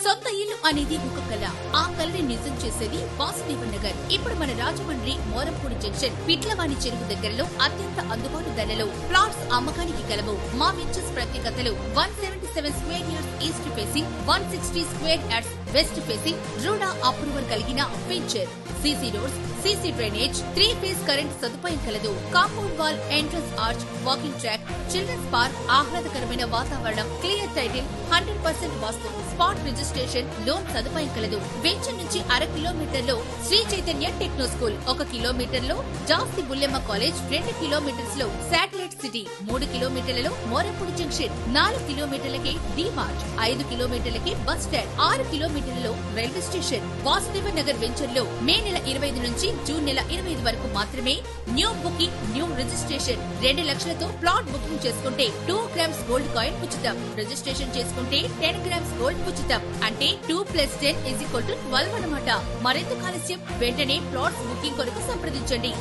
సొంత ఇల్లు అనేది ఒక కళ. ఆ కళని నిజం చేసేది వాసుదేవ నగర్. ఇప్పుడు మన రాజమండ్రి మోరంపూడి జంక్షన్ పిట్లవాణి చెరువు దగ్గరలో అత్యంత అందుబాటు ధరలో ప్లాట్స్ అమ్మకానికి కలవు. మా వించెస్ ప్రత్యేకతలు 177 square yards east facing, 160 square yards west facing, RUDA approval కలిగిన venture, CC roads, CC drainage, 3 phase current సదుపాయం కలదు. Compound wall, entrance arch, walking track, children's park, ఆహ్లాదకరమైన వాతావరణం, clear title, 100% vastu, spot registration, loan సదుపాయం కలదు. వెంచర్ నుంచి 1/2 కిలోమీటర్లో శ్రీ చైతన్య టెక్నో స్కూల్, 1 కిలోమీటర్లో జాస్తి బుల్లెమ్మ కాలేజ్, 2 కిలోమీటర్స్ లో శాటిలైట్ సిటీ, 3 కిలోమీటర్లలో మోరంపూడి జంక్షన్, 4 కిలోమీటర్లకే డి మార్ట్, 5 కిలోమీటర్లకే బస్ స్టాండ్, 6 కిలోమీటర్లలో railway station. Vasudeva Nagar venture లో మే నెల 25 నుంచి జూన్ నెల 25 వరకు మాత్రమే న్యూ బుకింగ్, న్యూ రిజిస్ట్రేషన్. 2 లక్షలతో ప్లాట్ బుకింగ్ చేసుకుంటే 2 గ్రామ్స్ గోల్డ్ కాయిన్ ఉచితం. రిజిస్ట్రేషన్ చేసుకుంటే 10 గ్రామ్స్ గోల్డ్ ఉచితం. అంటే 2 + 10 = 12 అన్నమాట. మరెందుకు ఆలస్యం? వెంటనే ప్లాట్స్ బుకింగ్ కొరకు సంప్రదించండి.